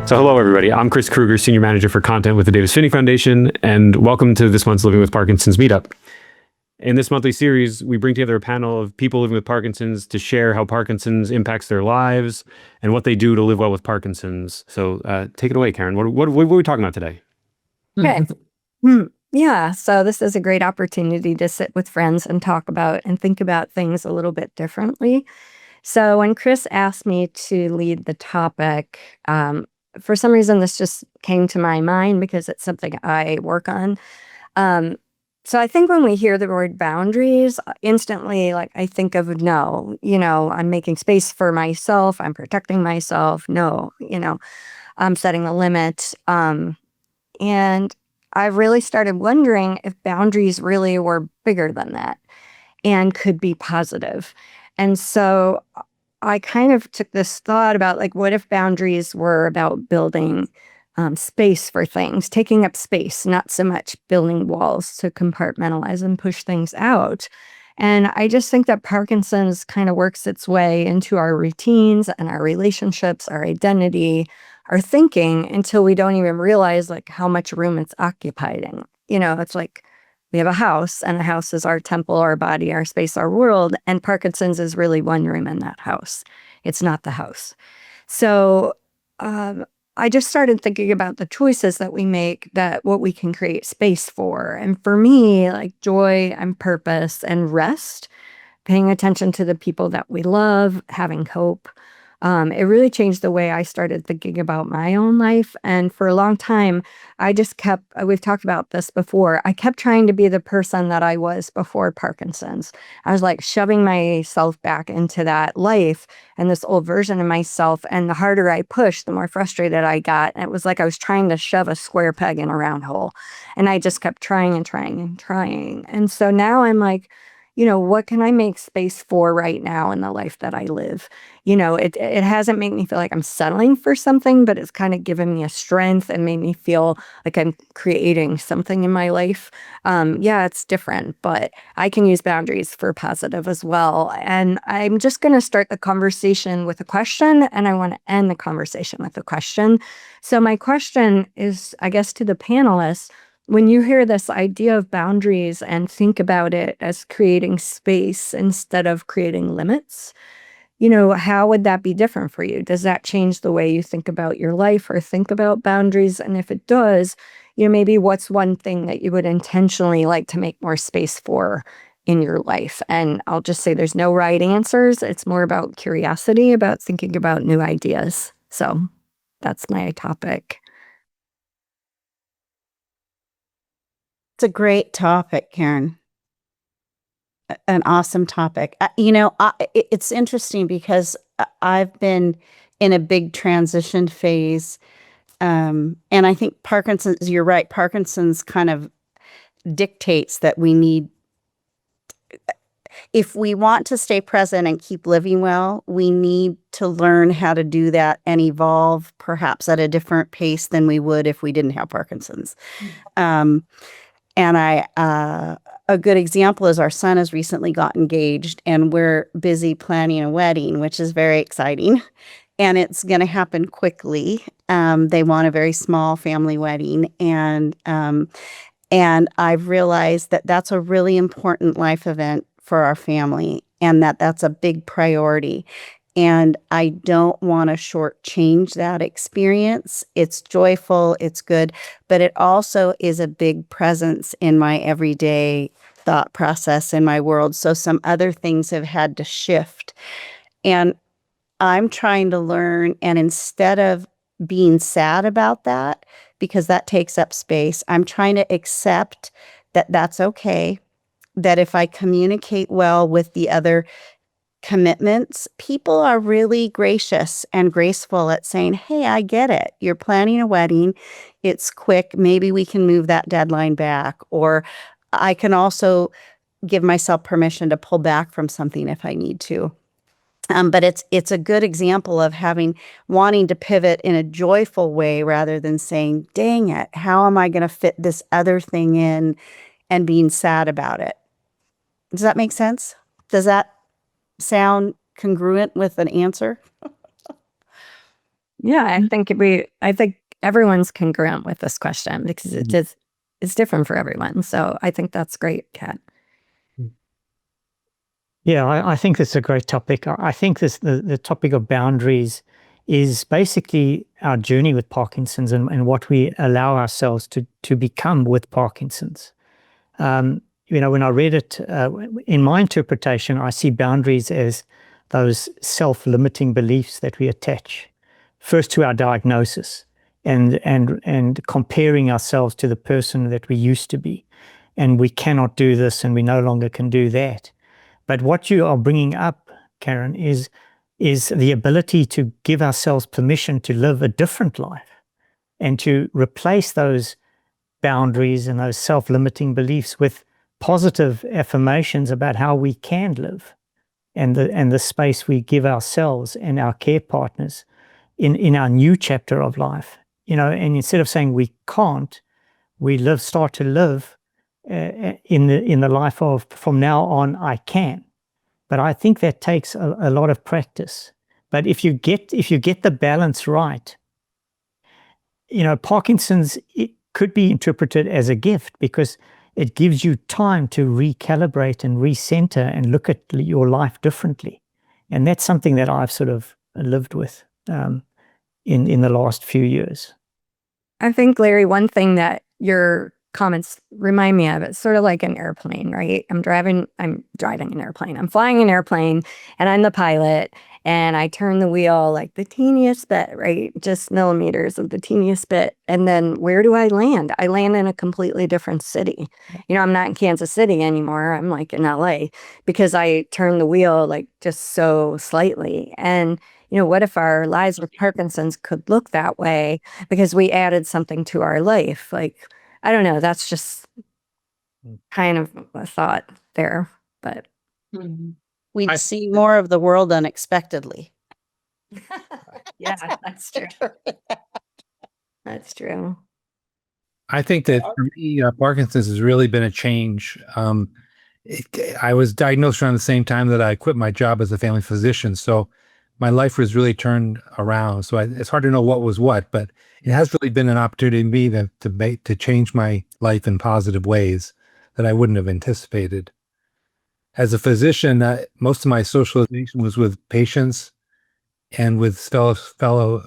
So hello, everybody. I'm Chris Kruger, Senior Manager for Content with the Davis Phinney Foundation, and welcome to this month's Living with Parkinson's Meetup. In this monthly series, we bring together a panel of people living with Parkinson's to share how Parkinson's impacts their lives and what they do to live well with Parkinson's. So take it away, Karen. What are we talking about today? Okay. Yeah, so this is a great opportunity to sit with friends and talk about and think about things a little bit differently. So when Chris asked me to lead the topic, for some reason this just came to my mind because it's something I work on. So I think when we hear the word boundaries, instantly, like I think of no, I'm making space for myself, I'm protecting myself. No, I'm setting a limit. And I really started wondering if boundaries really were bigger than that and could be positive. And so I kind of took this thought about like, what if boundaries were about building space for things, taking up space, not so much building walls to compartmentalize and push things out. And I just think that Parkinson's kind of works its way into our routines and our relationships, our identity, our thinking until we don't even realize like how much room it's occupying. It's like we have a house and a house is our temple, our body, our space, our world. And Parkinson's is really one room in that house. It's not the house. So I just started thinking about the choices that we make, that what we can create space for. And for me, like joy and purpose and rest, paying attention to the people that we love, having hope. It really changed the way I started thinking about my own life. And for a long time, I just kept, we've talked about this before, I kept trying to be the person that I was before Parkinson's. I was like shoving myself back into that life and this old version of myself. And the harder I pushed, the more frustrated I got. And it was like I was trying to shove a square peg in a round hole. And I just kept trying and trying and trying. And so now I'm like, what can I make space for right now in the life that I live? It hasn't made me feel like I'm settling for something, but it's kind of given me a strength and made me feel like I'm creating something in my life. Yeah, it's different, but I can use boundaries for positive as well. And I'm just going to start the conversation with a question, and I want to end the conversation with a question. So my question is, I guess, to the panelists, when you hear this idea of boundaries and think about it as creating space instead of creating limits, how would that be different for you? Does that change the way you think about your life or think about boundaries? And if it does, maybe what's one thing that you would intentionally like to make more space for in your life? And I'll just say there's no right answers. It's more about curiosity, about thinking about new ideas. So that's my topic. It's a great topic, Karen. An awesome topic. It's interesting because I've been in a big transition phase. And I think Parkinson's, you're right, Parkinson's kind of dictates that we need, if we want to stay present and keep living well, we need to learn how to do that and evolve perhaps at a different pace than we would if we didn't have Parkinson's. And a good example is our son has recently got engaged and we're busy planning a wedding, which is very exciting. And it's going to happen quickly. They want a very small family wedding. And I've realized that that's a really important life event for our family and that's a big priority. And I don't want to shortchange that experience. It's joyful, it's good, but it also is a big presence in my everyday thought process in my world. So some other things have had to shift. And I'm trying to learn, and instead of being sad about that, because that takes up space, I'm trying to accept that that's okay, that if I communicate well with the other commitments, people are really gracious and graceful at saying, hey, I get it. You're planning a wedding. It's quick. Maybe we can move that deadline back. Or I can also give myself permission to pull back from something if I need to. But it's a good example of wanting to pivot in a joyful way rather than saying, dang it, how am I going to fit this other thing in and being sad about it? Does that make sense? Does that sound congruent with an answer? Yeah, I think everyone's congruent with this question because it's different for everyone. So I think that's great, Kat. Yeah, I think it's a great topic. I think the topic of boundaries is basically our journey with Parkinson's and what we allow ourselves to become with Parkinson's. When I read it, in my interpretation, I see boundaries as those self-limiting beliefs that we attach first to our diagnosis and comparing ourselves to the person that we used to be. And we cannot do this and we no longer can do that. But what you are bringing up, Karen, is the ability to give ourselves permission to live a different life and to replace those boundaries and those self-limiting beliefs with positive affirmations about how we can live and the space we give ourselves and our care partners in our new chapter of life. And instead of saying we can't, we start to live in the life of from now on I can. But I think that takes a lot of practice. But if you get the balance right, Parkinson's, it could be interpreted as a gift because it gives you time to recalibrate and recenter and look at your life differently. And that's something that I've sort of lived with in the last few years. I think, Larry, one thing that your comments remind me of, it's sort of like an airplane, right? I'm driving an airplane. I'm flying an airplane and I'm the pilot and I turn the wheel like the teeniest bit, right? Just millimeters of the teeniest bit. And then where do I land? I land in a completely different city. I'm not in Kansas City anymore. I'm like in LA because I turn the wheel like just so slightly. And what if our lives with Parkinson's could look that way because we added something to our life? Like, I don't know. That's just kind of a thought there, but We'd see more of the world unexpectedly. yeah, that's true. That's true. I think that for me, Parkinson's has really been a change. I was diagnosed around the same time that I quit my job as a family physician. So my life was really turned around. So it's hard to know what was what, but it has really been an opportunity to me to change my life in positive ways that I wouldn't have anticipated. As a physician, most of my socialization was with patients and with fellow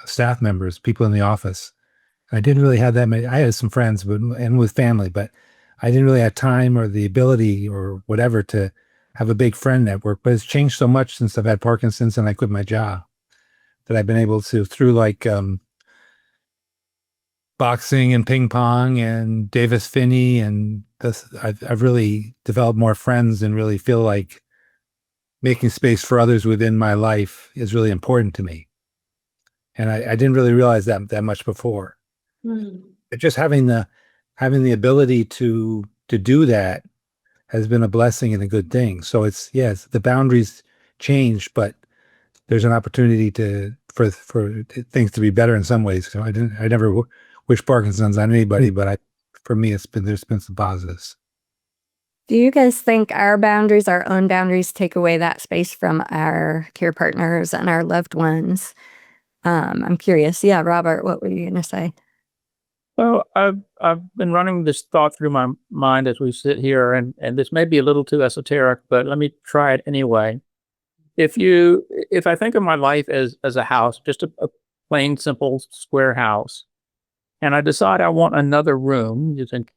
staff members, people in the office. I didn't really have that many. I had some friends, and with family, but I didn't really have time or the ability or whatever to have a big friend network. But it's changed so much since I've had Parkinson's and I quit my job that I've been able to, through like boxing and ping pong and Davis Phinney and this, I've really developed more friends and really feel like making space for others within my life is really important to me. And I didn't really realize that much before. But just having the ability to do that has been a blessing and a good thing. So it's the boundaries change, but there's an opportunity for things to be better in some ways. So I never wish Parkinson's on anybody, but for me, there's been some positives. Do you guys think our own boundaries, take away that space from our care partners and our loved ones? I'm curious. Yeah, Robert, what were you going to say? Well, I've been running this thought through my mind as we sit here, and this may be a little too esoteric, but let me try it anyway. If I think of my life as a house, just a plain, simple, square house, and I decide I want another room, using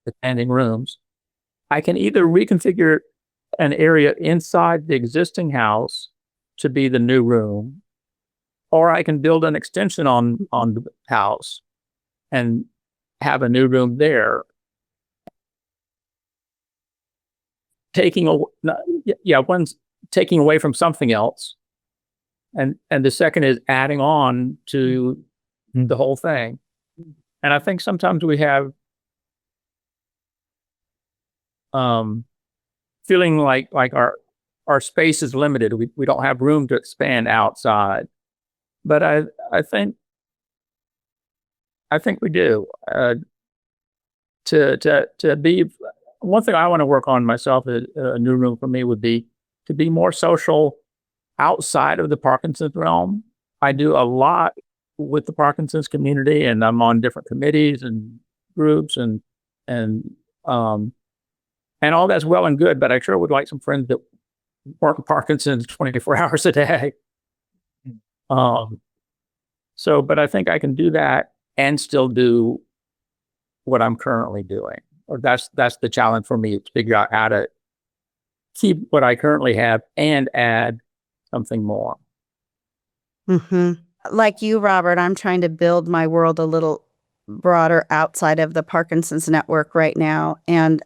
expanding rooms, I can either reconfigure an area inside the existing house to be the new room, or I can build an extension on the house and have a new room there. One's taking away from something else, and the second is adding on to the whole thing. And I think sometimes we have feeling like our space is limited. We don't have room to expand outside. But I think we do. To be one thing I want to work on myself, a new room for me would be to be more social outside of the Parkinson's realm. I do a lot with the Parkinson's community, and I'm on different committees and groups and all that's well and good, but I sure would like some friends that work with Parkinson's 24 hours a day. But I think I can do that and still do what I'm currently doing. Or that's the challenge for me, to figure out how to keep what I currently have and add something more. Mm-hmm. Like you, Robert, I'm trying to build my world a little broader outside of the Parkinson's network right now. And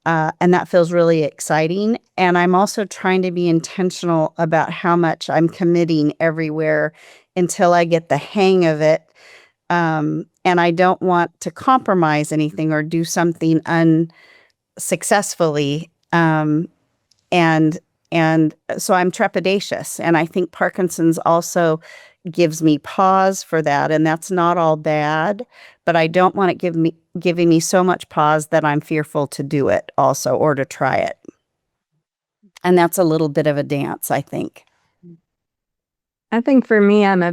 that feels really exciting. And I'm also trying to be intentional about how much I'm committing everywhere until I get the hang of it. And I don't want to compromise anything or do something unsuccessfully. And so I'm trepidatious. And I think Parkinson's also gives me pause for that. And that's not all bad, but I don't want it giving me so much pause that I'm fearful to do it also, or to try it. And that's a little bit of a dance, I think. I think for me, I'm not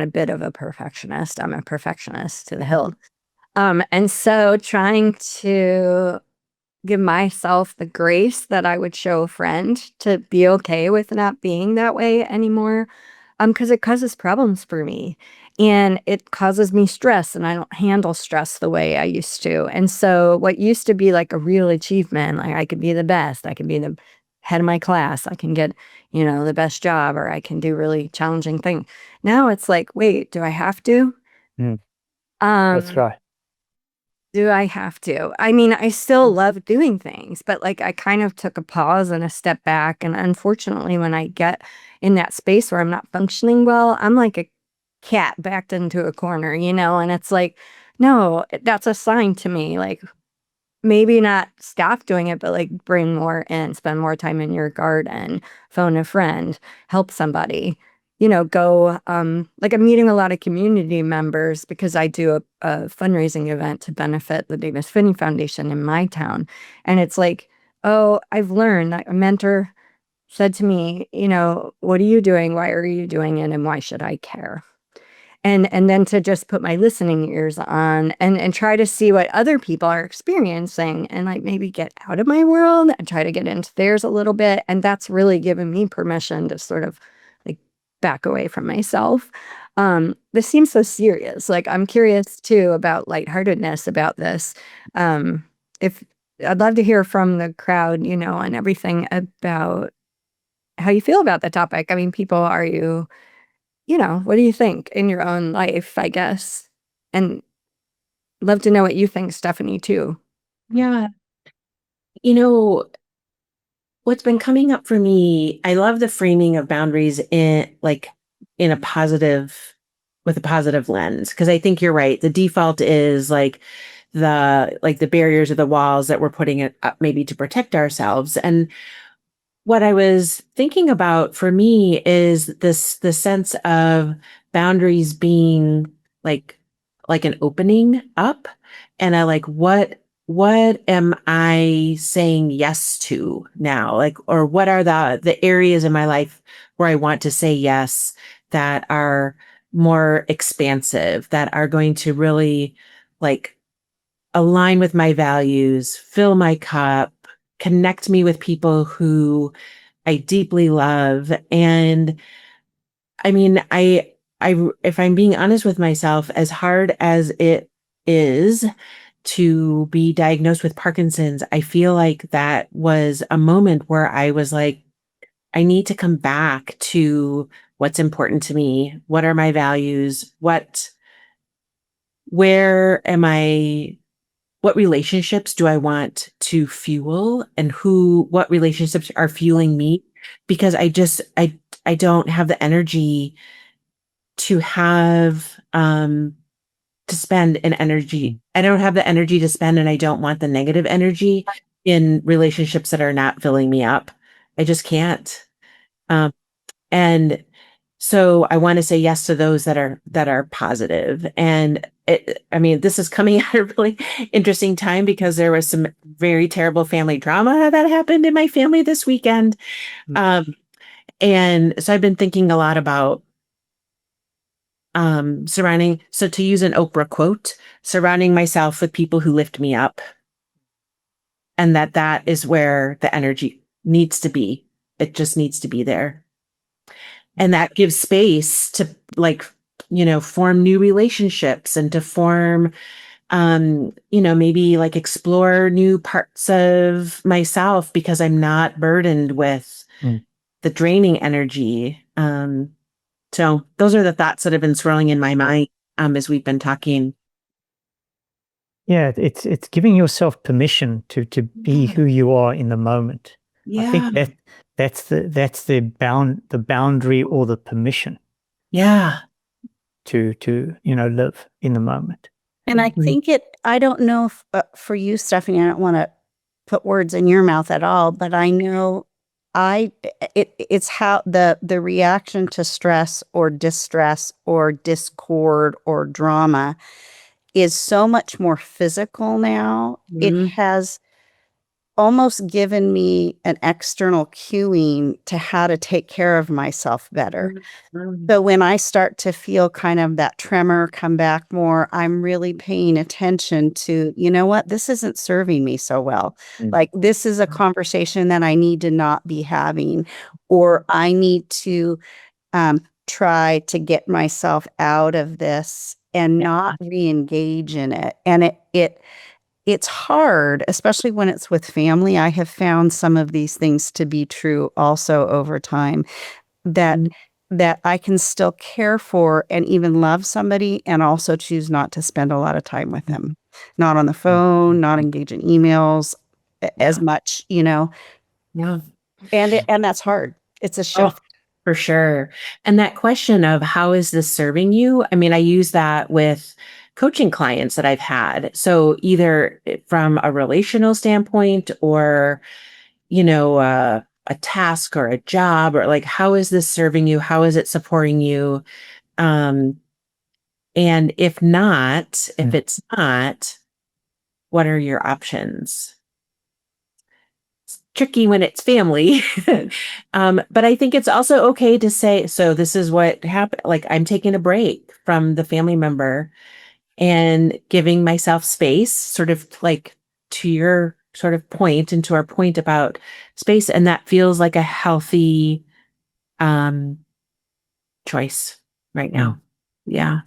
a bit of a perfectionist. I'm a perfectionist to the hilt. And so trying to give myself the grace that I would show a friend to be okay with not being that way anymore. Because it causes problems for me, and it causes me stress, and I don't handle stress the way I used to. And so what used to be like a real achievement, like I could be the best, I could be the head of my class, I can get, the best job, or I can do really challenging thing. Now it's like, wait, do I have to? That's right. Do I have to? I mean, I still love doing things, but like I kind of took a pause and a step back. And unfortunately, when I get in that space where I'm not functioning well, I'm like a cat backed into a corner, and it's like, no, that's a sign to me. Like, maybe not stop doing it, but like bring more in, spend more time in your garden, phone a friend, help somebody. Go, like I'm meeting a lot of community members because I do a fundraising event to benefit the Davis Phinney Foundation in my town. And it's like, oh, I've learned that a mentor said to me, what are you doing? Why are you doing it? And why should I care? And then to just put my listening ears on and try to see what other people are experiencing, and like maybe get out of my world and try to get into theirs a little bit. And that's really given me permission to sort of like back away from myself. This seems so serious. Like, I'm curious too about lightheartedness about this. If I'd love to hear from the crowd, and everything about how you feel about the topic. I mean, people, what do you think in your own life, I guess? And love to know what you think, Stephanie, too. Yeah. What's been coming up for me, I love the framing of boundaries with a positive lens. Cause I think you're right. The default is like the barriers or the walls that we're putting it up maybe to protect ourselves. And what I was thinking about for me is the sense of boundaries being like an opening up, and I like, what am I saying yes to now? Like, or what are the areas in my life where I want to say yes that are more expansive, that are going to really like align with my values, fill my cup, connect me with people who I deeply love. And I mean, if I'm being honest with myself, as hard as it is to be diagnosed with Parkinson's, I feel like that was a moment where I was like, I need to come back to what's important to me. What are my values? Where am I? What relationships do I want to fuel, and what relationships are fueling me? Because I don't have the energy to have, to spend an energy. I don't have the energy to spend, and I don't want the negative energy in relationships that are not filling me up. I just can't. And so I want to say yes to those that are positive. And this is coming at a really interesting time because there was some very terrible family drama that happened in my family this weekend. And so I've been thinking a lot about to use an Oprah quote, surrounding myself with people who lift me up. And that is where the energy needs to be. It just needs to be there. And that gives space to form new relationships and to form, maybe like explore new parts of myself because I'm not burdened with the draining energy. So those are the thoughts that have been swirling in my mind as we've been talking. Yeah, it's giving yourself permission to be who you are in the moment. I think that's the boundary or the permission. Yeah. To live in the moment. And I think I don't know if for you, Stephanie, I don't want to put words in your mouth at all, but I know it's how the reaction to stress or distress or discord or drama is so much more physical now. It has almost given me an external cueing to how to take care of myself better. So when I start to feel kind of that tremor come back more, I'm really paying attention to, you know what, this isn't serving me so well. Like this is a conversation that I need to not be having, or I need to try to get myself out of this and not re-engage in it. And it's hard, especially when it's with family. I have found some of these things to be true also over time, that I can still care for and even love somebody and also choose not to spend a lot of time with them. Not on the phone, not engage in emails as much, Yeah. And that's hard. It's a shift. For sure. And that question of how is this serving you? I mean, I use that with coaching clients that I've had. So either from a relational standpoint or, a task or a job, or like, how is this serving you? How is it supporting you? And if it's not, what are your options? Tricky when it's family. But I think it's also okay to say, so this is what happened. Like I'm taking a break from the family member and giving myself space, sort of like to your sort of point and to our point about space. And that feels like a healthy choice right now. Yeah.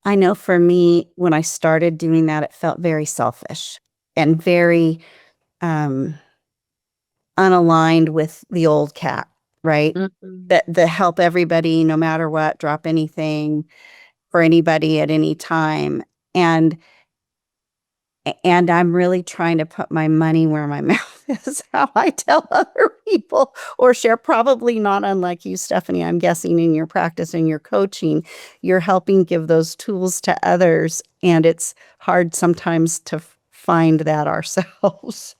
I know for me, when I started doing that, it felt very selfish and very unaligned with the old cat, right? That the help everybody, no matter what, drop anything for anybody at any time. And I'm really trying to put my money where my mouth is, how I tell other people or share. Probably not unlike you, Stephanie. I'm guessing in your practice and your coaching, you're helping give those tools to others. And it's hard sometimes to find that ourselves.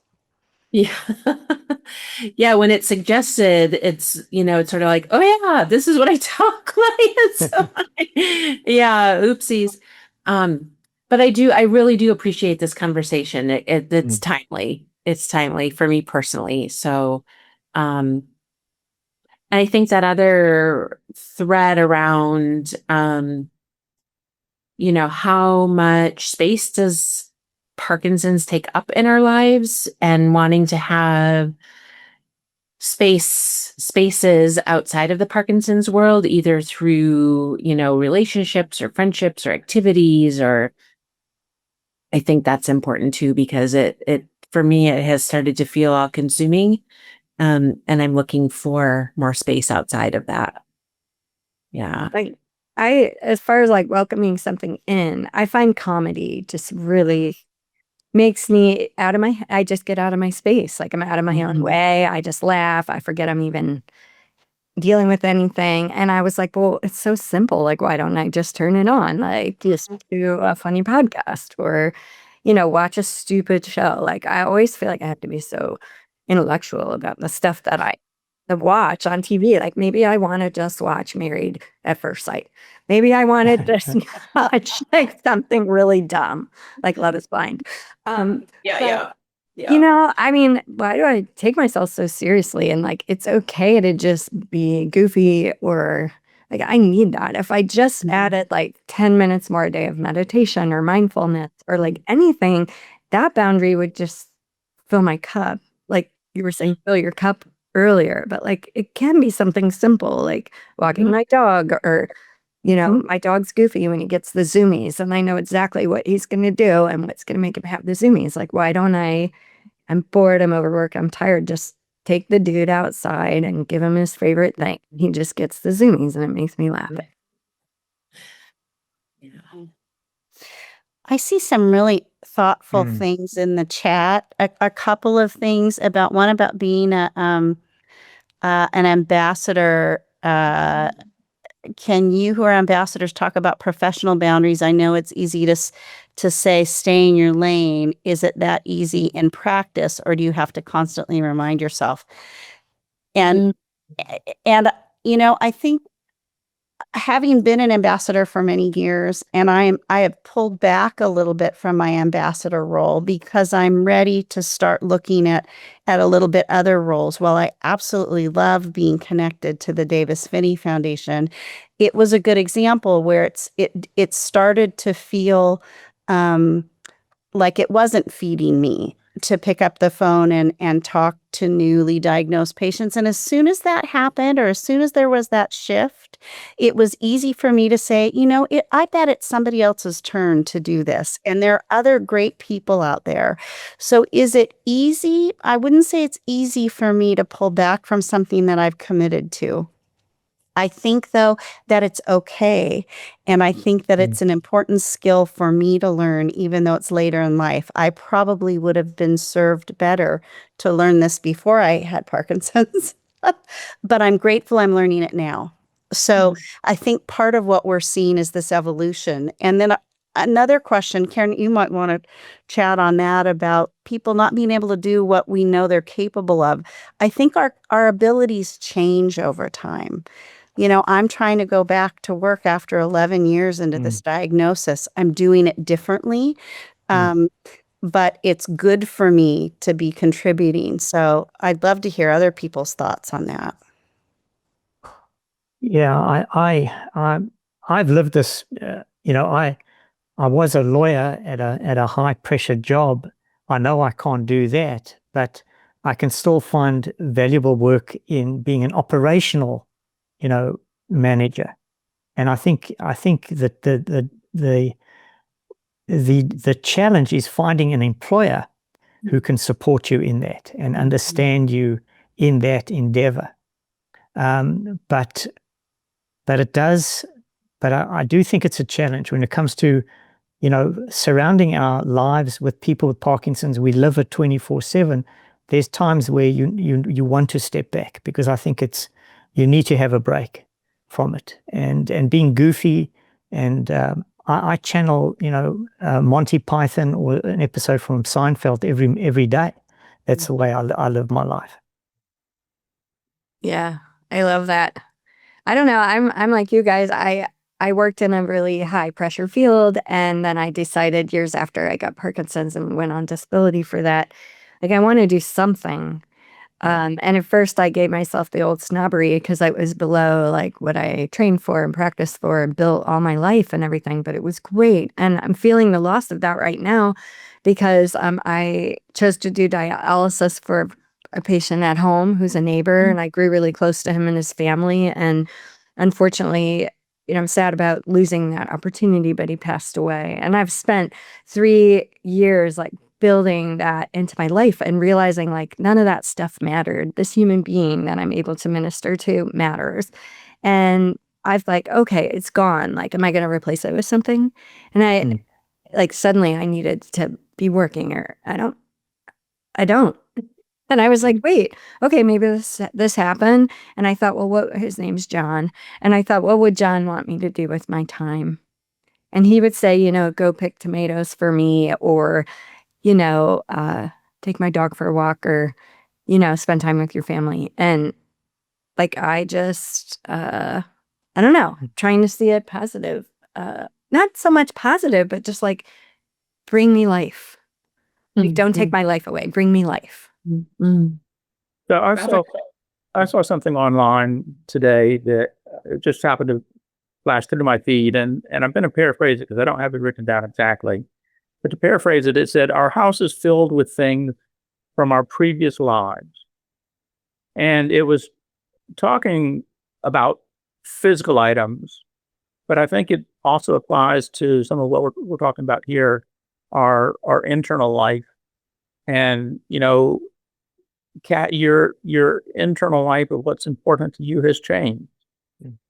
Yeah. Yeah. When it's suggested, it's, it's sort of like, oh yeah, this is what I tell clients. Yeah. Oopsies. But I really do appreciate this conversation. It's timely. It's timely for me personally. So, and I think that other thread around, how much space does Parkinson's take up in our lives, and wanting to have spaces outside of the Parkinson's world, either through, relationships or friendships or activities, or I think that's important too, because it for me, it has started to feel all consuming. And I'm looking for more space outside of that. Yeah. Like as far as like welcoming something in, I find comedy just really makes me I just get out of my space. Like I'm out of my own way. I just laugh. I forget I'm even dealing with anything. And I was like, well, it's so simple. Like, why don't I just turn it on? Like just do a funny podcast or, watch a stupid show. Like I always feel like I have to be so intellectual about the stuff that I watch on TV. Like maybe I want to just watch Married at First Sight. Maybe I want to just watch like something really dumb, like Love is Blind. Yeah. You know, I mean, why do I take myself so seriously? And like, it's okay to just be goofy or like, I need that. If I just added like 10 minutes more a day of meditation or mindfulness or like anything, that boundary would just fill my cup. Like you were saying, fill your cup earlier, but like it can be something simple, like walking my dog or, my dog's goofy when he gets the zoomies and I know exactly what he's going to do and what's going to make him have the zoomies. Like, why don't I'm bored, I'm overworked, I'm tired. Just take the dude outside and give him his favorite thing. He just gets the zoomies and it makes me laugh. I see some really thoughtful things in the chat. A couple of things about one about being an ambassador. Can you who are ambassadors talk about professional boundaries? I know it's easy to say stay in your lane. Is it that easy in practice, or do you have to constantly remind yourself? And I think having been an ambassador for many years, and I have pulled back a little bit from my ambassador role because I'm ready to start looking at a little bit other roles. While I absolutely love being connected to the Davis Phinney Foundation, it was a good example where it started to feel like it wasn't feeding me to pick up the phone and talk to newly diagnosed patients. And as soon as that happened, or as soon as there was that shift, it was easy for me to say, I bet it's somebody else's turn to do this. And there are other great people out there. So is it easy? I wouldn't say it's easy for me to pull back from something that I've committed to. I think, though, that it's okay. And I think that it's an important skill for me to learn, even though it's later in life. I probably would have been served better to learn this before I had Parkinson's, but I'm grateful I'm learning it now. So I think part of what we're seeing is this evolution. And then another question, Karen, you might want to chat on that about people not being able to do what we know they're capable of. I think our abilities change over time. I'm trying to go back to work after 11 years into this diagnosis. I'm doing it differently, but it's good for me to be contributing. So I'd love to hear other people's thoughts on that. Yeah, I've lived this. I was a lawyer at a high pressure job. I know I can't do that, but I can still find valuable work in being an operational manager. And I think that the challenge is finding an employer who can support you in that and understand you in that endeavor. But I do think it's a challenge when it comes to surrounding our lives with people with Parkinson's. We live it 24/7. There's times where you want to step back because I think you need to have a break from it, and being goofy. And I channel Monty Python or an episode from Seinfeld every day. That's the way I live my life. Yeah, I love that. I don't know. I'm like you guys. I worked in a really high pressure field, and then I decided years after I got Parkinson's and went on disability for that, like I want to do something. And at first I gave myself the old snobbery because I was below like what I trained for and practiced for and built all my life and everything, but it was great. And I'm feeling the loss of that right now because I chose to do dialysis for a patient at home who's a neighbor, and I grew really close to him and his family. And unfortunately, I'm sad about losing that opportunity, but he passed away. And I've spent 3 years like building that into my life and realizing like none of that stuff mattered. This human being that I'm able to minister to matters. And I've like, okay, it's gone. Like, am I going to replace it with something? And I like suddenly I needed to be working, or I don't. And I was like, wait, okay, maybe this happened. And I thought, well, his name's John. And I thought, what would John want me to do with my time? And he would say, go pick tomatoes for me, or, take my dog for a walk, or, spend time with your family. And like, I just, I don't know, trying to see it positive, not so much positive, but just like bring me life. Like, don't take my life away. Bring me life. So I saw something online today that just happened to flash through my feed, and I'm going to paraphrase it because I don't have it written down exactly. But to paraphrase it, it said, "Our house is filled with things from our previous lives," and it was talking about physical items, but I think it also applies to some of what we're talking about here, our internal life, and your internal life of what's important to you has changed.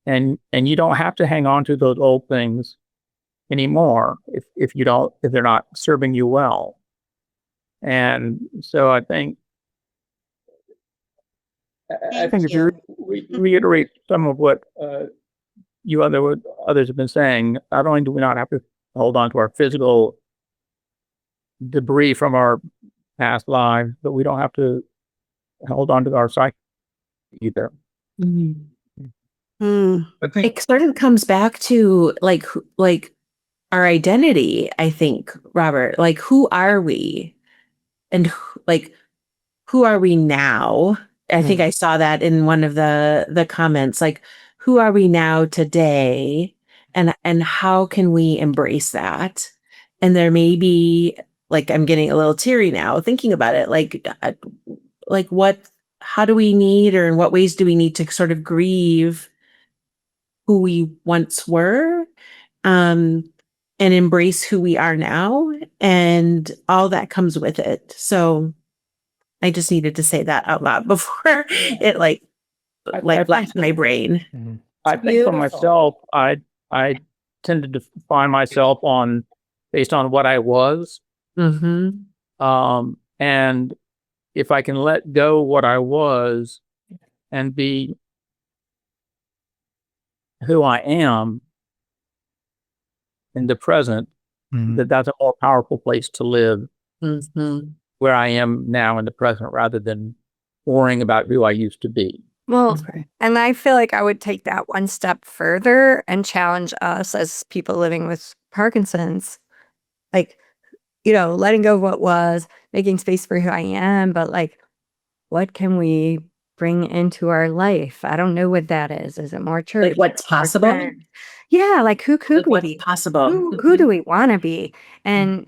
And you don't have to hang on to those old things anymore if they're not serving you well. And so I think if you reiterate some of what others have been saying, not only do we not have to hold on to our physical debris from our past lives, but we don't have to hold on to our psyche either. I think It sort of comes back to like our identity, I think, Robert. Like, who are we? And who are we now? I think I saw that in one of the comments. Like, who are we now today? And how can we embrace that? And there may be, like, I'm getting a little teary now thinking about it. How do we need, or in what ways do we need to sort of grieve who we once were, and embrace who we are now, and all that comes with it. So I just needed to say that out loud before it left my brain. I think for myself, I tended to find myself based on what I was. And if I can let go what I was and be who I am in the present, that's a more powerful place to live, where I am now in the present, rather than worrying about who I used to be. Well, and I feel like I would take that one step further and challenge us as people living with Parkinson's, like, letting go of what was, making space for who I am, but like, what can we bring into our life? I don't know what that is. Is it more church? Like, what's possible? Yeah, like who could we What's be? possible? Who do we want to be? And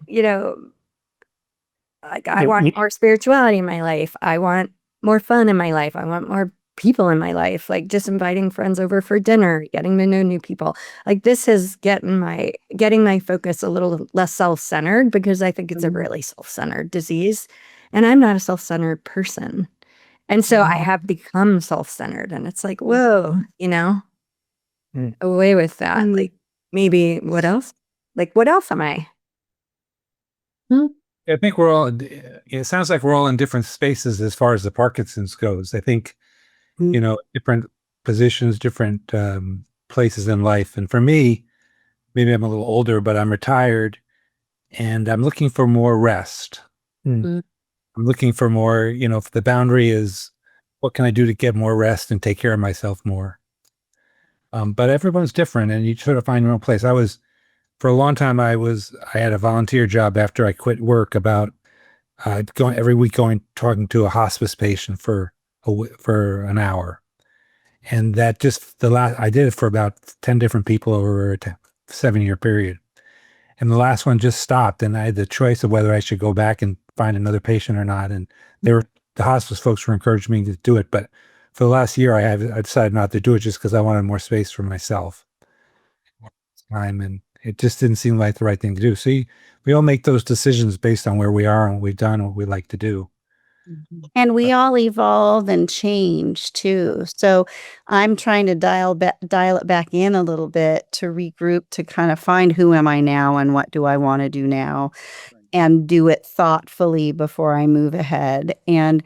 like, I want more spirituality in my life. I want more fun in my life. I want more people in my life, like just inviting friends over for dinner, getting to know new people. Like, this is getting my focus a little less self-centered, because I think it's a really self-centered disease, and I'm not a self-centered person. And so I have become self-centered, and it's like, whoa, away with that. Like, maybe what else? Like, what else am I? I think it sounds like we're all in different spaces as far as the Parkinson's goes. I think, different positions, different places in life. And for me, maybe I'm a little older, but I'm retired and I'm looking for more rest. I'm looking for more, if the boundary is, what can I do to get more rest and take care of myself more? But everyone's different, and you sort of find your own place. For a long time, I had a volunteer job after I quit work, about going every week, talking to a hospice patient for an hour. And that I did it for about 10 different people over a 7-year period. And the last one just stopped, and I had the choice of whether I should go back and find another patient or not. And the hospice folks were encouraging me to do it. But for the last year, I decided not to do it, just because I wanted more space for myself. Time, and it just didn't seem like the right thing to do. So we all make those decisions based on where we are and what we've done and what we like to do. And we all evolve and change too. So I'm trying to dial it back in a little bit, to regroup, to kind of find who am I now and what do I want to do now, and do it thoughtfully before I move ahead. And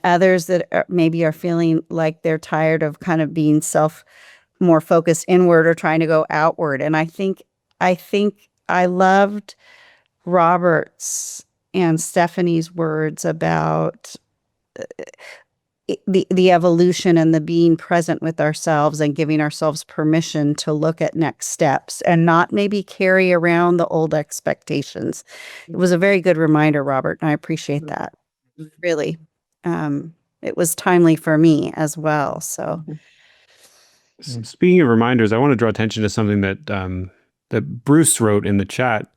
others that maybe are feeling like they're tired of kind of being more focused inward, or trying to go outward. And I think I loved Robert's and Stephanie's words about the evolution and the being present with ourselves and giving ourselves permission to look at next steps and not maybe carry around the old expectations. It was a very good reminder, Robert, and I appreciate that. Really. It was timely for me as well. So Speaking of reminders, I want to draw attention to something that that Bruce wrote in the chat.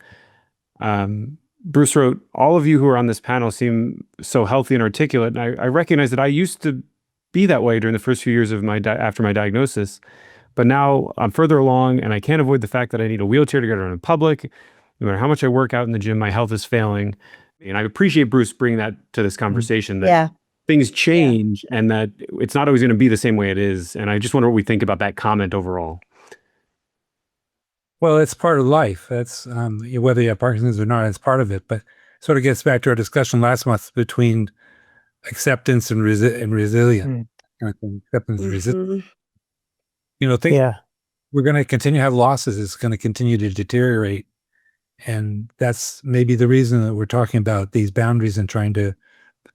Bruce wrote, "All of you who are on this panel seem so healthy and articulate." And I recognize that I used to be that way during the first few years of after my diagnosis, but now I'm further along, and I can't avoid the fact that I need a wheelchair to get around in public. No matter how much I work out in the gym, my health is failing. And I appreciate Bruce bringing that to this conversation. That things change, and that it's not always going to be the same way it is. And I just wonder what we think about that comment overall. Well, it's part of life. That's whether you have Parkinson's or not, it's part of it. But sort of gets back to our discussion last month between acceptance and resilience. Acceptance and resilience. We're going to continue to have losses. It's going to continue to deteriorate. And that's maybe the reason that we're talking about these boundaries and trying to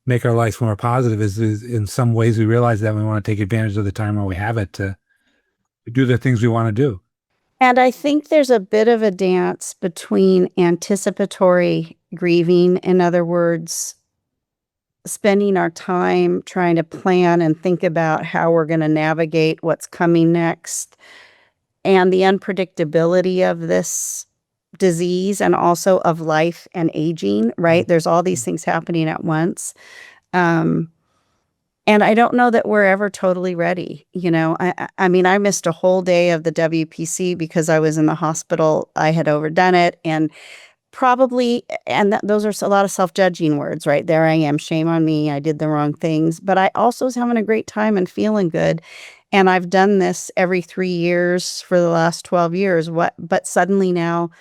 make our life more positive is in some ways we realize that we want to take advantage of the time while we have it to do the things we want to do. And I think there's a bit of a dance between anticipatory grieving, in other words, spending our time trying to plan and think about how we're going to navigate what's coming next, and the unpredictability of this disease and also of life and aging, right? There's all these things happening at once. And I don't know that we're ever totally ready. I mean, I missed a whole day of the WPC because I was in the hospital. I had overdone it, and those are a lot of self-judging words, right? There I am, shame on me. I did the wrong things, but I also was having a great time and feeling good. And I've done this every 3 years for the last 12 years. But suddenly now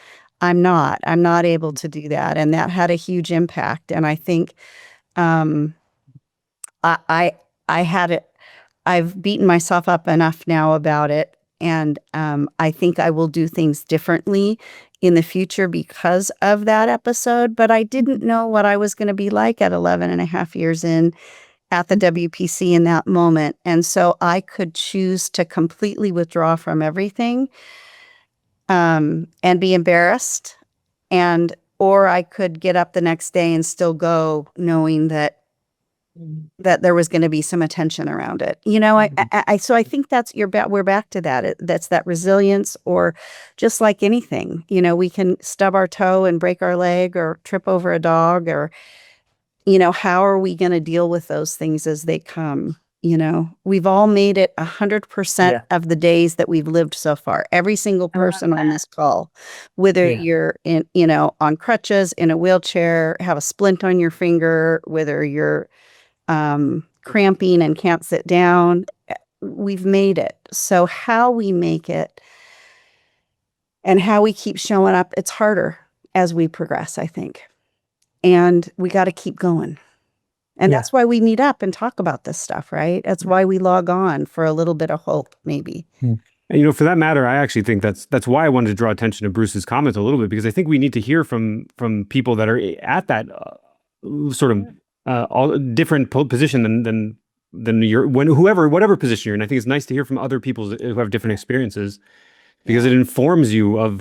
I'm not able to do that. And that had a huge impact. And I think, I had it. I've beaten myself up enough now about it. And I think I will do things differently in the future because of that episode. But I didn't know what I was going to be like at 11 and a half years in at the WPC in that moment. And so I could choose to completely withdraw from everything and be embarrassed. Or I could get up the next day and still go knowing that there was going to be some attention around it. So I think we're back to that. That's that resilience, or just like anything, we can stub our toe and break our leg or trip over a dog, or, how are we going to deal with those things as they come? We've all made it 100% of the days that we've lived so far. Every single person on this call, whether you're on crutches, in a wheelchair, have a splint on your finger, whether you're cramping and can't sit down, we've made it. So how we make it and how we keep showing up, it's harder as we progress, I think. And we got to keep going. And that's why we meet up and talk about this stuff, right? That's why we log on, for a little bit of hope, maybe. And, for that matter, I actually think that's why I wanted to draw attention to Bruce's comment a little bit, because I think we need to hear from people that are at that sort of all different position than whatever position you're in. I think it's nice to hear from other people who have different experiences, because it informs you of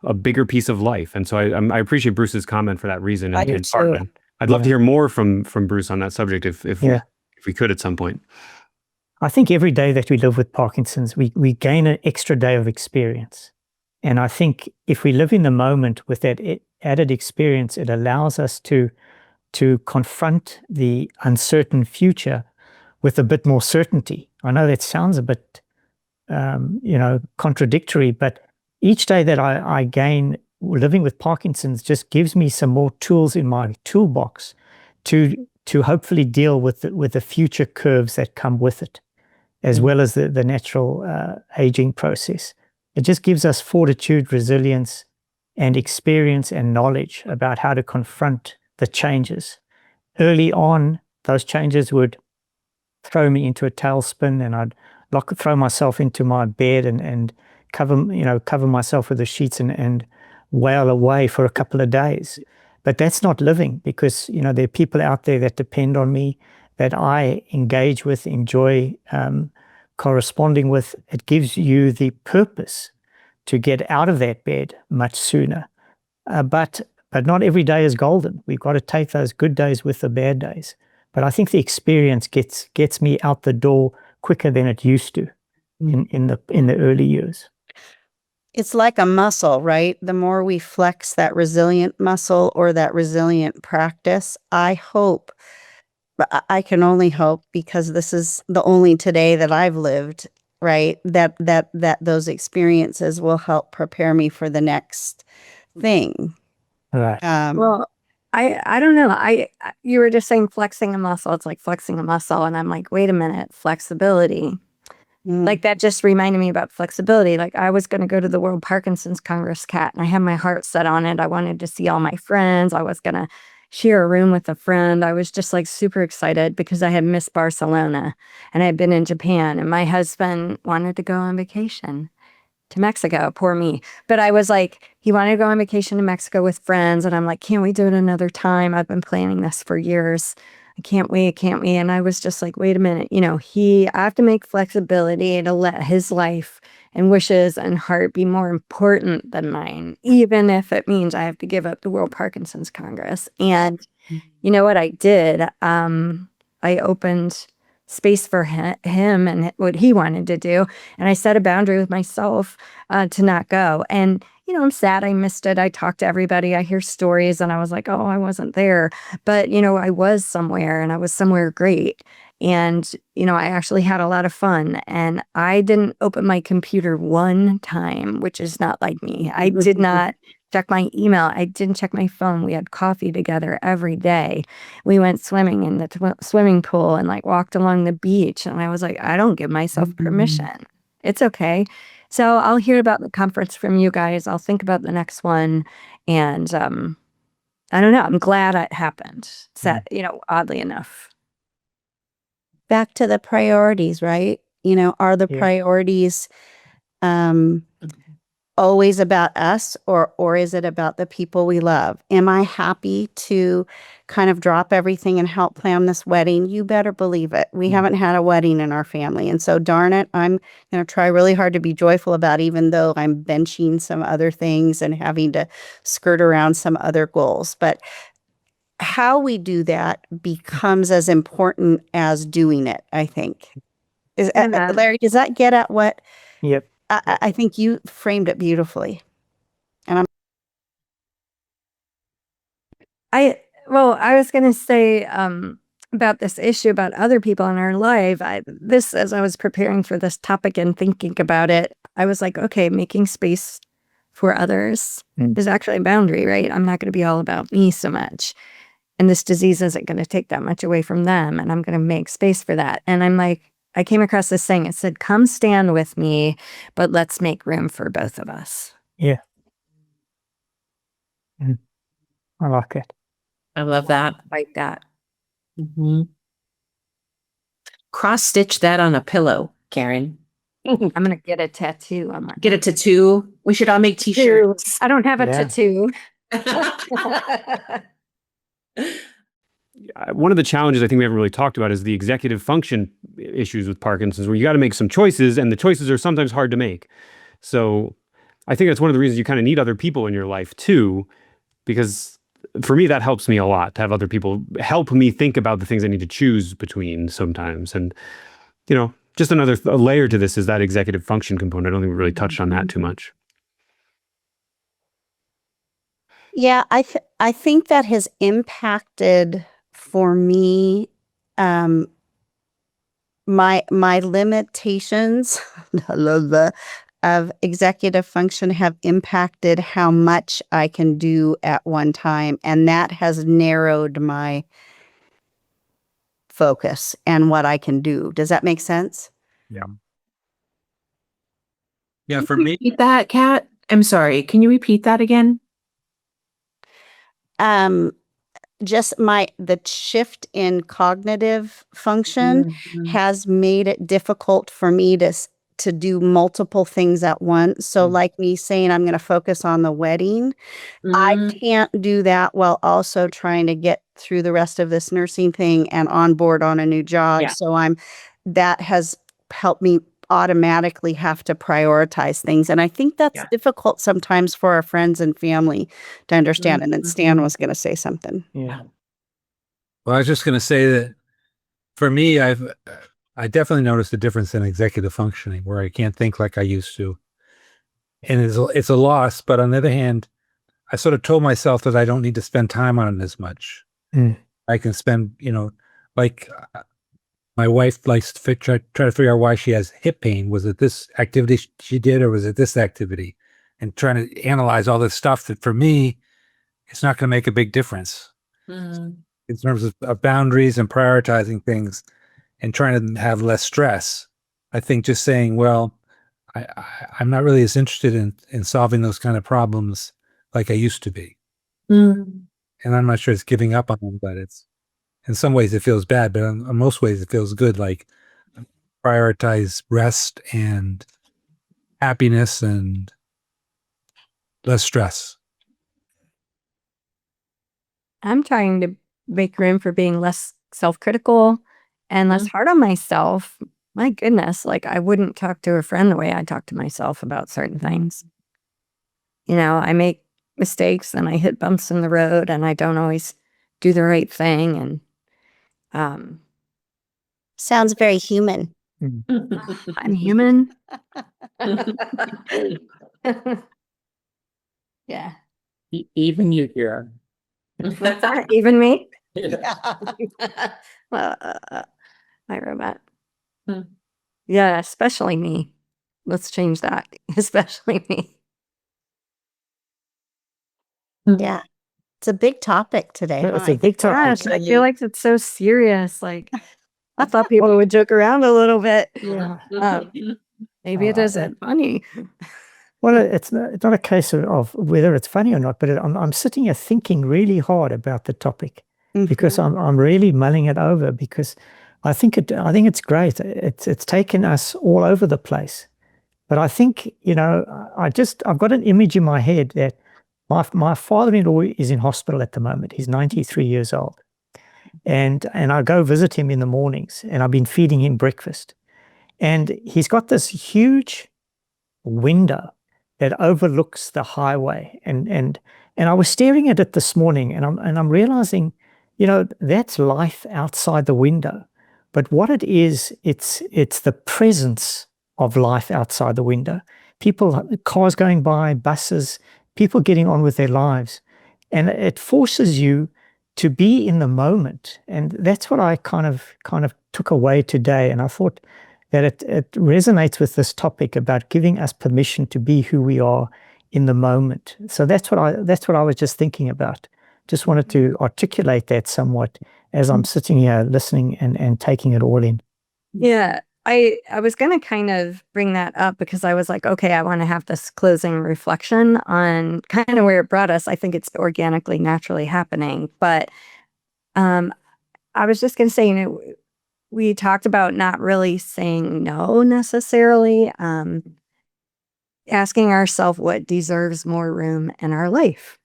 a bigger piece of life. And so I appreciate Bruce's comment for that reason. I do too. I'd love to hear more from Bruce on that subject if we could at some point. I think every day that we live with Parkinson's, we gain an extra day of experience. And I think if we live in the moment with that added experience, it allows us to confront the uncertain future with a bit more certainty. I know that sounds a bit, contradictory, but each day that I gain living with Parkinson's just gives me some more tools in my toolbox to hopefully deal with the future curves that come with it, as well as the natural aging process. It just gives us fortitude, resilience, and experience and knowledge about how to confront the changes. Early on, those changes would throw me into a tailspin, and I'd throw myself into my bed and cover myself with the sheets and wail away for a couple of days. But that's not living, because there are people out there that depend on me, that I engage with, enjoy corresponding with, it gives you the purpose to get out of that bed much sooner. But not every day is golden. We've got to take those good days with the bad days. But I think the experience gets me out the door quicker than it used to in the early years. It's like a muscle, right? The more we flex that resilient muscle or that resilient practice, I hope, I can only hope, because this is the only today that I've lived, right? That those experiences will help prepare me for the next thing. Right. Well, I don't know. You were just saying flexing a muscle. It's like flexing a muscle. And I'm like, wait a minute, flexibility. Like that just reminded me about flexibility. Like I was going to go to the World Parkinson's Congress, Kat, and I had my heart set on it. I wanted to see all my friends. I was going to share a room with a friend. I was just like super excited because I had missed Barcelona and I had been in Japan, and my husband wanted to go on vacation to Mexico. Poor me. But I was like, he wanted to go on vacation to Mexico with friends. And I'm like, can't we do it another time? I've been planning this for years. I can't wait. And I was just like, wait a minute, I have to make flexibility to let his life and wishes and heart be more important than mine, even if it means I have to give up the World Parkinson's Congress. And you know what I did? I opened space for him and what he wanted to do. And I set a boundary with myself to not go. And I'm sad I missed it. I talked to everybody. I hear stories and I was like, oh, I wasn't there. But, I was somewhere, and I was somewhere great. And, I actually had a lot of fun. And I didn't open my computer one time, which is not like me. I did not check my email. I didn't check my phone. We had coffee together every day. We went swimming in the swimming pool and like walked along the beach. And I was like, I don't give myself permission. It's okay. So I'll hear about the conference from you guys. I'll think about the next one. And I don't know. I'm glad it happened. It's that, oddly enough. Back to the priorities, right? Are the priorities always about us, or is it about the people we love? Am I happy to kind of drop everything and help plan this wedding? You better believe it. We haven't had a wedding in our family. And so darn it, I'm going to try really hard to be joyful about, even though I'm benching some other things and having to skirt around some other goals. But how we do that becomes as important as doing it, I think. Larry, does that get at what? Yep. I think you framed it beautifully. And I was going to say about this issue about other people in our life. As I was preparing for this topic and thinking about it, I was like, okay, making space for others is actually a boundary, right? I'm not going to be all about me so much. And this disease isn't going to take that much away from them. And I'm going to make space for that. And I'm like, I came across this thing. It said, come stand with me, but let's make room for both of us. Yeah. I like it. I love that. Like that. Cross stitch that on a pillow, Karen. I'm going to get a tattoo on my Get a tattoo. We should all make t-shirts. I don't have a tattoo. One of the challenges I think we haven't really talked about is the executive function issues with Parkinson's, where you got to make some choices, and the choices are sometimes hard to make. So I think that's one of the reasons you kind of need other people in your life too, because for me, that helps me a lot to have other people help me think about the things I need to choose between sometimes. And, just another layer to this is that executive function component. I don't think we really touched on that too much. yeah, I think that has impacted for me my limitations of executive function have impacted how much I can do at one time, and that has narrowed my focus and what I can do. Does that make sense? Yeah, for me, Repeat that, Kat. I'm sorry. Can you repeat that again? Just the shift in cognitive function has made it difficult for me to to do multiple things at once. So Mm. like me saying, I'm going to focus on the wedding. I can't do that while also trying to get through the rest of this nursing thing and on board on a new job. Yeah. So that has helped me automatically have to prioritize things. And I think that's Yeah. difficult sometimes for our friends and family to understand. And then Stan was going to say something. Yeah. Well, I was just going to say that for me, I definitely noticed a difference in executive functioning where I can't think like I used to. And it's a loss, but on the other hand, I sort of told myself that I don't need to spend time on it as much. Mm. I can spend, like my wife likes to try to figure out why she has hip pain. Was it this activity she did, or was it this activity? And trying to analyze all this stuff that for me, it's not going to make a big difference in terms of boundaries and prioritizing things and trying to have less stress. I think just saying, well, I'm not really as interested in solving those kind of problems like I used to be. And I'm not sure it's giving up on them, but it's in some ways it feels bad, but in most ways it feels good. Like prioritize rest and happiness and less stress. I'm trying to make room for being less self-critical and less hard on myself. My goodness, like I wouldn't talk to a friend the way I talk to myself about certain things. I make mistakes and I hit bumps in the road and I don't always do the right thing. And Sounds very human. I'm human. Yeah. Even you, Karen. Even me? Yeah. Well, my robot. Yeah, especially me. Let's change that. Especially me. Yeah. It's a big topic today. It's huh? a big topic. Gosh, I feel like it's so serious. Like I thought people would joke around a little bit. Yeah. Maybe it isn't funny. Well, it's not a case of whether it's funny or not, but I'm sitting here thinking really hard about the topic because I'm really mulling it over because I think it's great. It's taken us all over the place. But I think, I've got an image in my head that my father-in-law is in hospital at the moment. He's 93 years old. And I go visit him in the mornings and I've been feeding him breakfast. And he's got this huge window that overlooks the highway. And I was staring at it this morning and I'm realizing, that's life outside the window. But what it is, it's the presence of life outside the window. People, cars going by, buses, people getting on with their lives. And it forces you to be in the moment. And that's what I kind of took away today. And I thought that it resonates with this topic about giving us permission to be who we are in the moment. So that's what I was just thinking about. Just wanted to articulate that somewhat as I'm sitting here listening and taking it all in. Yeah. I was going to kind of bring that up because I was like, okay, I want to have this closing reflection on kind of where it brought us. I think it's organically, naturally happening. But I was just going to say, we talked about not really saying no necessarily, asking ourselves what deserves more room in our life.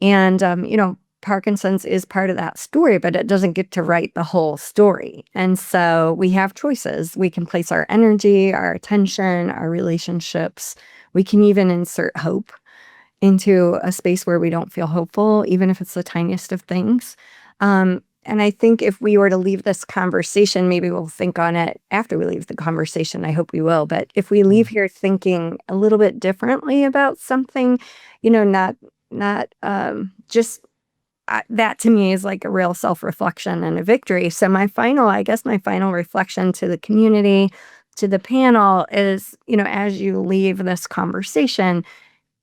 And, Parkinson's is part of that story, but it doesn't get to write the whole story. And so we have choices. We can place our energy, our attention, our relationships. We can even insert hope into a space where we don't feel hopeful, even if it's the tiniest of things. And I think if we were to leave this conversation, maybe we'll think on it after we leave the conversation. I hope we will. But if we leave here thinking a little bit differently about something, not just that to me is like a real self-reflection and a victory. So my final reflection to the community, to the panel is, as you leave this conversation,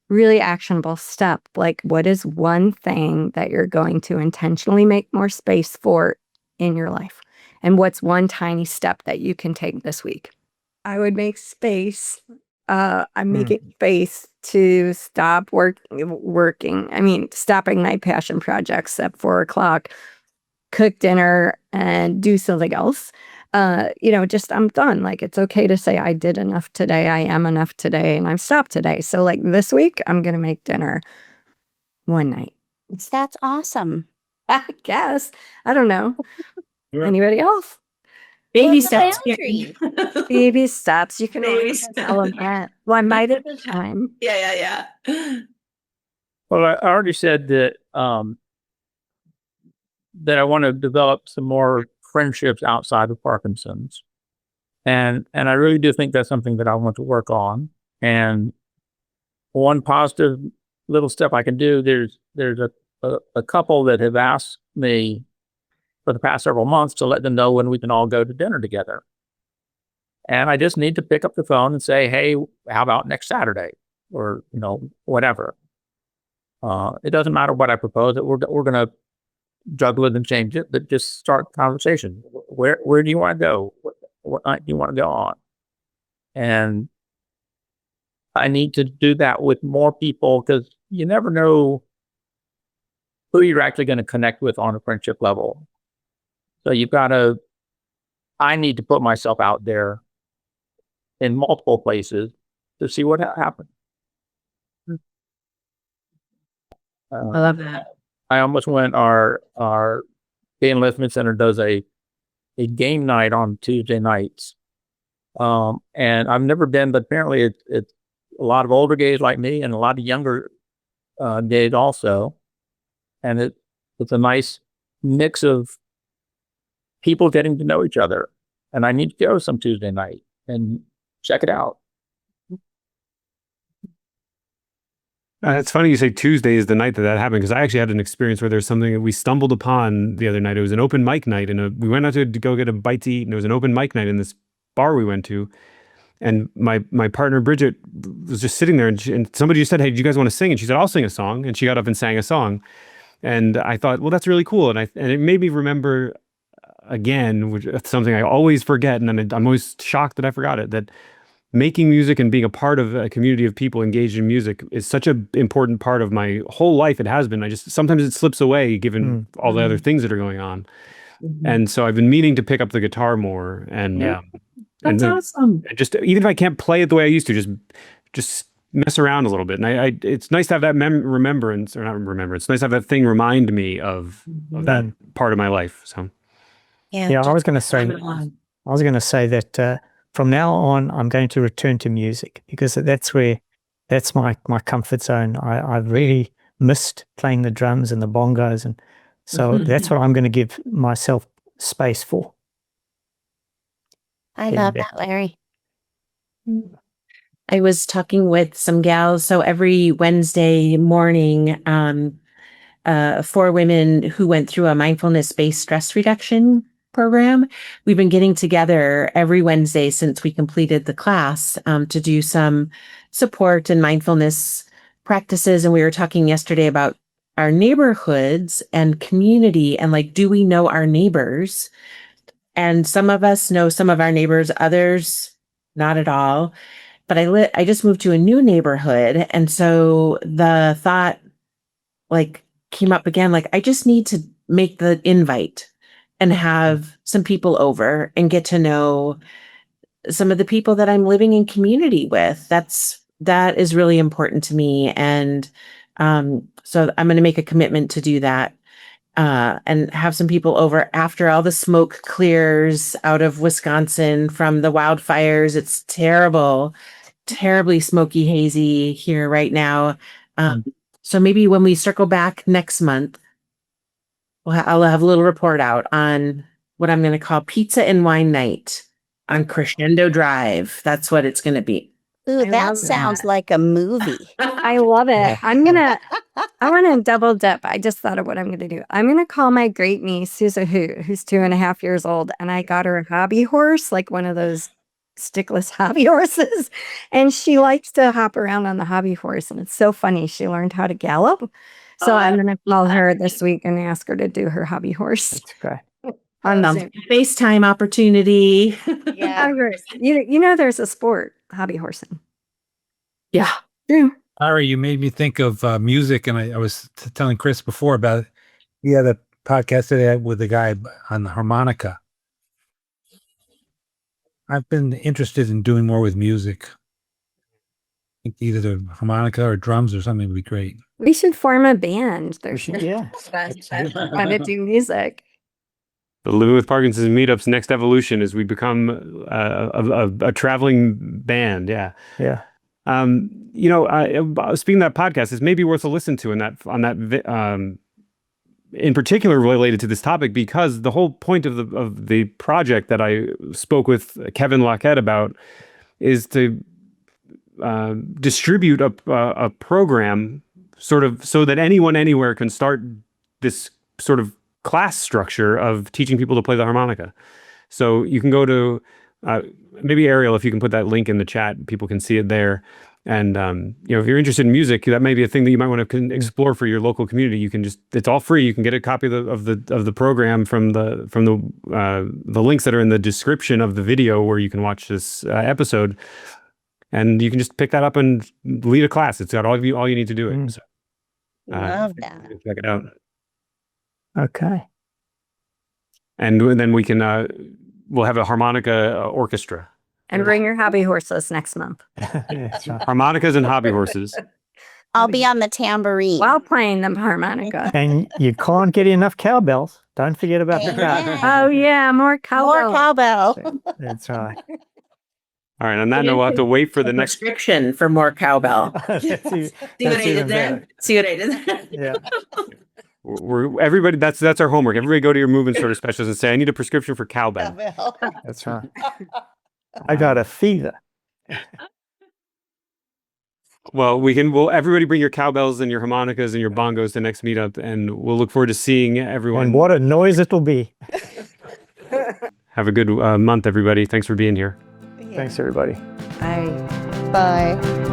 really actionable step. Like, what is one thing that you're going to intentionally make more space for in your life? And what's one tiny step that you can take this week? I would make space. I'm making space to stop working. I mean, stopping my passion projects at 4:00, cook dinner and do something else. just I'm done. Like, it's okay to say I did enough today. I am enough today, and I've stopped today. So like this week, I'm going to make dinner one night. That's awesome. I guess. I don't know. Anybody else? Baby What's the steps. Carrie. Baby steps. You can Baby always steps. tell them that. One bite at a time. Yeah. Well, I already said that that I want to develop some more friendships outside of Parkinson's, and I really do think that's something that I want to work on. And one positive little step I can do, there's a couple that have asked me for the past several months to let them know when we can all go to dinner together. And I just need to pick up the phone and say, hey, how about next Saturday? Or, whatever. It doesn't matter what I propose. We're going to juggle it and change it, but just start the conversation. Where do you want to go? What night do you want to go on? And I need to do that with more people, because you never know who you're actually going to connect with on a friendship level. So I need to put myself out there in multiple places to see what happens. I love that. I almost went, our Gay Enlistment Center does a game night on Tuesday nights. And I've never been, but apparently it's a lot of older gays like me and a lot of younger gays also. And it's a nice mix of people getting to know each other. And I need to go some Tuesday night and check it out. It's funny you say Tuesday is the night that happened, because I actually had an experience where there's something that we stumbled upon the other night. It was an open mic night, and we went out to go get a bite to eat, and it was an open mic night in this bar we went to. And my partner Bridget was just sitting there, and somebody just said, "Hey, do you guys want to sing?" And she said, "I'll sing a song." And she got up and sang a song. And I thought, well, that's really cool. And it made me remember again, which is something I always forget, and I'm always shocked that I forgot it, that making music and being a part of a community of people engaged in music is such an important part of my whole life. It has been. Sometimes it slips away given all the other things that are going on. And so I've been meaning to pick up the guitar more, and That's awesome. just even if I can't play it the way I used to, just mess around a little bit. And it's nice to have that remembrance, or not remembrance. It's nice to have that thing remind me of that part of my life. So Yeah, I was going to say that from now on, I'm going to return to music, because that's my comfort zone. I've really missed playing the drums and the bongos, and so that's what I'm going to give myself space for. I love that, Larry. I was talking with some gals. So every Wednesday morning, 4 women who went through a mindfulness-based stress reduction program, we've been getting together every Wednesday since we completed the class to do some support and mindfulness practices. And we were talking yesterday about our neighborhoods and community, and like, do we know our neighbors? And some of us know some of our neighbors, others not at all. But I just moved to a new neighborhood, and so the thought came up again, I just need to make the invite and have some people over and get to know some of the people that I'm living in community with. That is really important to me. And so I'm going to make a commitment to do that and have some people over after all the smoke clears out of Wisconsin from the wildfires. It's terribly smoky, hazy here right now. So maybe when we circle back next month, I'll have a little report out on what I'm going to call Pizza and Wine Night on Crescendo Drive. That's what it's going to be. Ooh, that sounds like a movie. I love it. I want to double dip. I just thought of what I'm going to do. I'm going to call my great niece, who's 2.5 years old, and I got her a hobby horse, like one of those stickless hobby horses, and she likes to hop around on the hobby horse, and it's so funny. She learned how to gallop. So I'm going to call her this week and ask her to do her hobby horse. That's great. On Zoom. FaceTime opportunity. Yeah. There's a sport, hobby horsing. Yeah. Ari, you made me think of music, and I was telling Chris before about it. He had a podcast today with a guy on the harmonica. I've been interested in doing more with music. I think either the harmonica or drums or something would be great. We should form a band. There's Yeah. fun to do music. The Living with Parkinson's Meetup's next evolution is we become a traveling band. Yeah. Yeah. Speaking of that podcast, it's maybe worth a listen to in particular related to this topic, because the whole point of the project that I spoke with Kevin Lockett about is to distribute a program sort of so that anyone anywhere can start this sort of class structure of teaching people to play the harmonica. So you can go to maybe Ariel, if you can put that link in the chat, people can see it there. And if you're interested in music, that may be a thing that you might want to explore for your local community. You can it's all free. You can get a copy of the program from the links that are in the description of the video where you can watch this episode, and you can just pick that up and lead a class. It's got all you need to do it. So, Love that. check it out. Okay. And then we can we'll have a harmonica orchestra. And bring your hobby horses next month That's right. Harmonicas and hobby horses. I'll be on the tambourine. while playing the harmonica. And you can't get enough cowbells. Don't forget about that. Amen. Oh yeah, more More cowbell. cowbell. That's right. All right. On that note, we'll have to wait for the next. Prescription for more cowbell. That's See what I even did there? better. See what I did there? Yeah. Everybody. That's our homework. Everybody go to your movement sort of specialist and say, I need a prescription for cowbell. Cowbell. That's right. I got a fever. Well, we'll everybody bring your cowbells and your harmonicas and your bongos to next meetup, and we'll look forward to seeing everyone. And what a noise it'll be. Have a good month, everybody. Thanks for being here. Thanks, everybody. Bye. Bye.